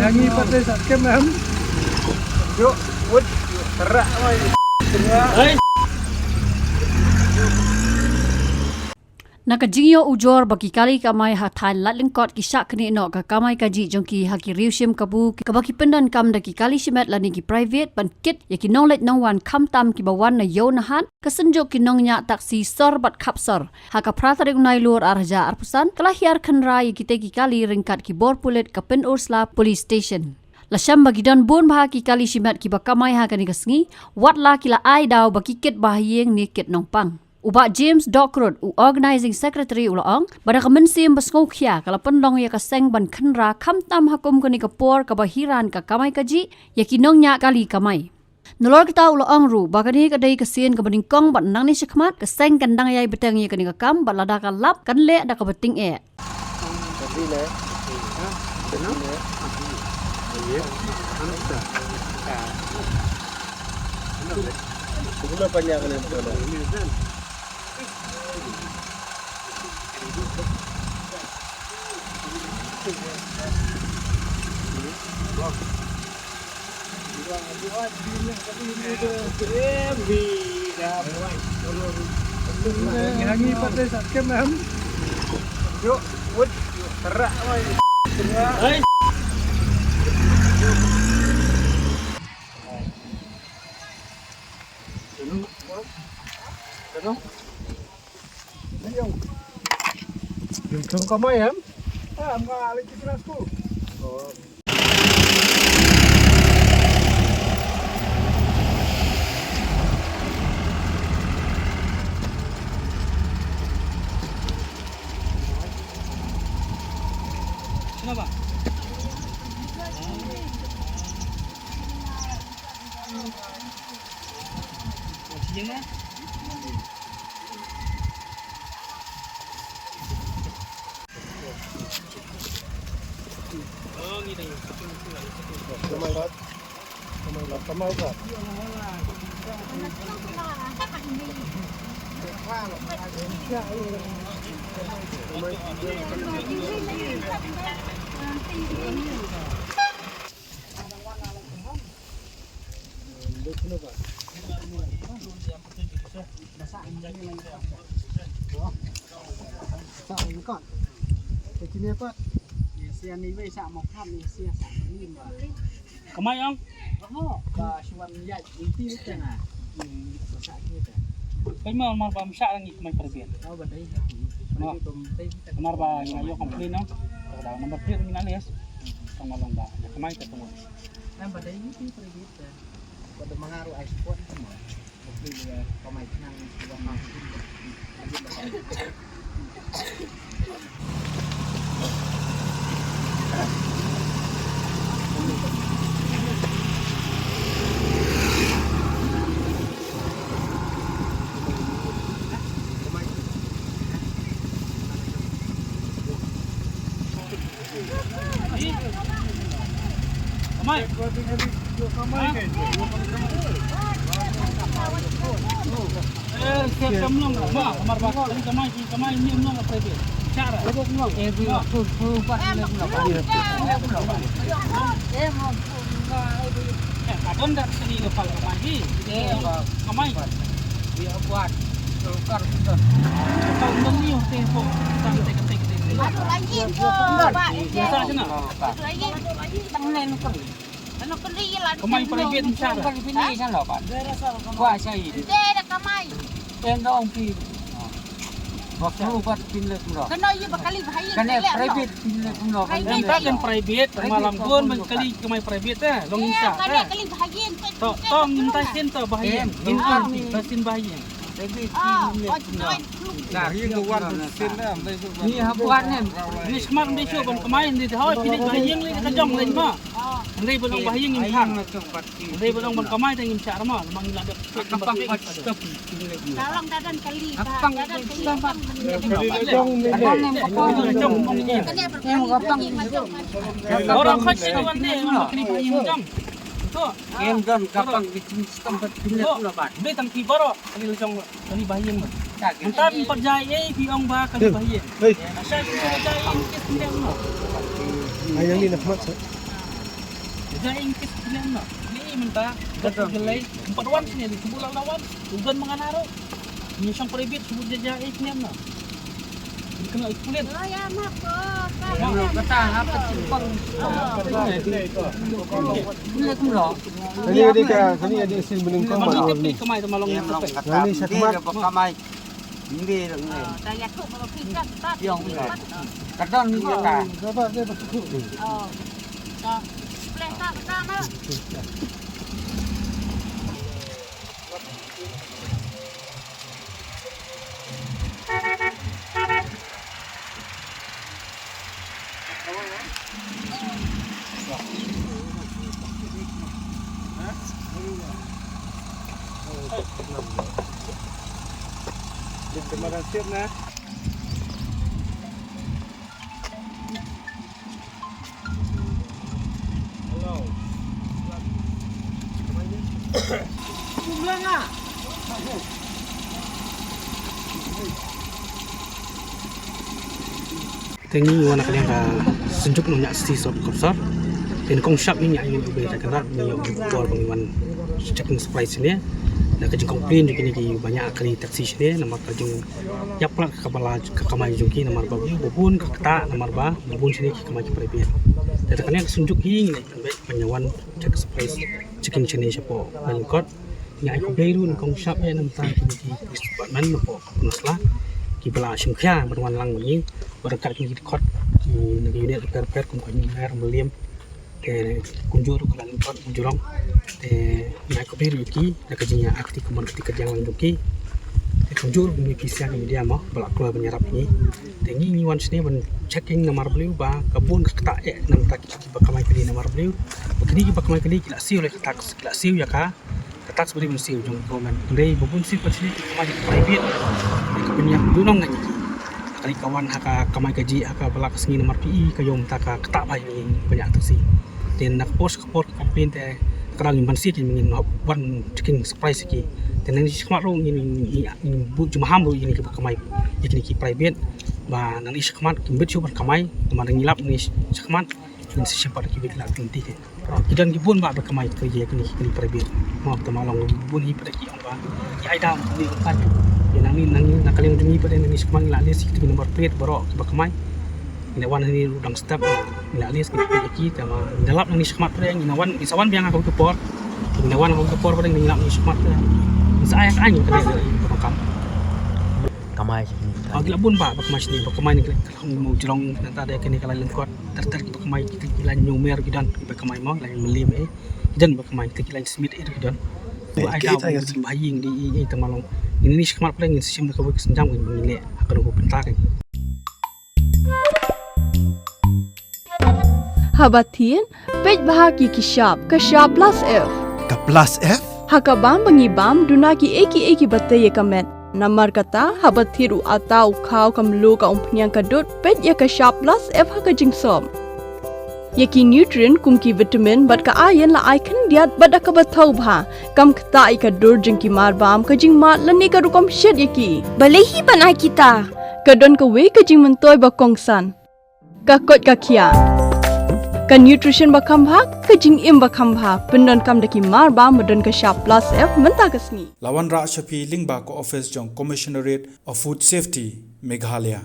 Hangi pada saat kemam. Yuk, wood, terak, terak. Nakajingyo ujor bagi kali kamai hatai latlingkot kisak kini no ka kamai kaji jongki haki riusim kabu kabaki pendan kam daki kali shimet lani ki private ban kit yaki nonglet nongwan kam tam ki bawan na yo nahat kesenjok ki nongnya taksi sorbat kapsor haka pratarik unai luar arja arpusan kelahiar kenra yaki teki kali ringkat ki bor pulit ka pen ursla police station. Lasham bagi dan bon bah ki kali shimet ki bakamai hakani kasngi watla kila ai daw baki kit bahieng ni kit nongpang. Ubak James Dockrod, Organizing Secretary Ulaong, pada kemensim besngokya kalau pendong ya kaseng ban kenra kamtam hakum kini kepor kebahiran ke kamai kaji, ya kinongnya kali kamai. Nulor kita Ulaong ru, bagani kadai kesin kebeningkong bat nang ni syekmat, keseng kandang yai beteng ya kini kekam, bat lada kalap, kan le ada kebeting e. Sebelum panjang kalian betul. Hangi pada saat kemam. Yuk, wood, terak, terak. Yung kamay ham? Mga lagi keras ko. Kenapa? Masih Kamay ka. Kamay ang? Oo. Kasuan niya, hindi ito na. Kaya mo, marpamsya lang may private. Oo, ba tayo? Marpa, yung ayaw complain, no? Kalau number 3 yung inalis, sama lang ba? Kamay ka tungo. Ang ba tayo yung private? Pada mangaro ay support mo. Kasi kamay ka nang iwan mga Kamay. Siap kamlong, ma, kamar ba? Kamay ni umlong apa itu? Cara. Kadon dak sini lepas kamay. Kamay. Dia buat tukar sudah. Kalau menyu tempo sampai ketik. Aduh lagi ke, Pak. Biasa sana. Lagi tangan ko. Ano ko lilan? Kamay private cara. Pinisan lo, Pak. Kuha siya yun. Hindi, nakamay. Dong pi. Waktu buat pinlet mo. Kano yung bakali bahayin. Kanya private pinlet mo. Kanya kan private malam gon kali kamay private long isa. Kanya kali bahayin. Tong mintasin to bahayin. Mintasin bahayin. Nah, ini buat sin lah. Ni habuan ni. Ni smart ni show ban kemain di hoy pinit bahayin ni kajong lain ma. Andai belum bahayin ni hang. Andai belum ban kamay tangim syar ma. Mang ladak kapang stop. Tolong dadan kali. Kapang dadan stop. Orang kecil tu ni, orang kini bahayin jam. Tuh, Game don kapan bikin tempat pindah pula ban. be tang ti baro, kali lucong kali bahiyen mo. Entar empat jaya pi ong ba kali bahiyen. Hei, Asal kita jaya ingkit pindah mo. ayang ni nak mat. Jaya ingkit pindah mo. Ni menta, betul gelai. Empat wan sini di sebulan lawan, ugan menganaro. Ni siyang private sebut jaya pindah mo. Kena kulit. Oh ya mak ko. Kata apa simpang. Kulit mo. Kani ada ka, kani ada isin bening kau Kalau mana tip ni. ni kemai tu malong yang tepek. Nani sakmat. Kamay. Hindi lang ni. Daya ko mga pikas ta. Yung kadon ni ka. Dapat dia betul. Oh. Sa plenta ta na. Terima kasih na. Tengi wana kalian ka senjuk nung nyak si sob kopsar. Dan kong shop ni nyak yung ubay kenal ni yung bor pengiwan checking surprise ni. Na kajing komplain juga ni banyak kali taksi sini nomor kajing ya pula kepala kamai jungki nomor babi bubun kata nomor ba bubun sini kamai private. Dan kalian senjuk hing ni penyawan check surprise checking sini siapa balkot nyak yung ubay ru kong shop ni nomor kini police department nopo penaslah kibla singkya berwan lang ni berkat kini kot di negeri unit per kumpani air meliam ke kunjur kalan kot jurong naik ke biru ki nak kerjanya aktif kemudian ketika jangan duki kunjur ni kisah ni dia mah belak keluar penyerap ni tinggi ni wan sini ban checking nomor beliau ba kebun ketak nam tak bakamai kali nomor beliau begini bakamai kali kila siu le ketak kila siu ya ka ketak seberi ban siu jong komen ndai bubun siu pas ni kamai private ke penyak dunong ngani kali kawan haka kamai gaji haka belak sengi nomor PI kayom taka ketak bai ni banyak taksi dan nak post komplain teh kerang yang masih ingin one checking surprise ki dan ini sekamar rong ini bu cuma hambu ini ke kamai ini ki private ba nang is sekamar kimbet super kamai teman ngilap ni sekamar ini siapa ki bit la tinti ke kidan ki bun ba kamai ke ye kini private mau temalong bun hi pada ki ba ki ai dam ni kan ya nang nak kalian demi pada ini sekamar la les ki nomor plate borok ki kamai ini wan ini udang step ini alias kita sama dalam ini sekamar pada yang inawan isawan biang aku kepor inawan aku kepor pada yang ini sekamar pada saya kan yang kena berangkat Kamay sini. agak bun pak bakamai sini bakamai ni kalau mau jerong nanti ada kini kalau lengkot terter bakamai kita kilan nyumer gidan bakamai mau lain melim dan bakamai kita kilan smith gidan ada baying di temalong ini sekamar pada yang sistem mereka senjang menilai akan aku pentar Habatin, pej bahagi kishap, kashap plus F. Ka plus F? Hakabam bangibam dunaki eki bataye kamet. Namar kata habathiru atau kau kamlu ka umpnyang kadut pej ya kashap plus F haka jingsom. Yaki nutrient kumki vitamin bat ka ayan la icon diat bat ka bathau bha kam kta i ka dur jingki marbam ka jing mat lani ka rukom shed yaki. Balehi banai kita. Kadon ka we ka jing mentoy ba kongsan. Ka kot ka kia. Ka nutrition bakam bha ka jing im bakam bha pendon kam daki marba modon ka sharp plus F menta kasni Lawan Ra Shafi Lingba ko office jong Commissionerate of Food Safety Meghalaya.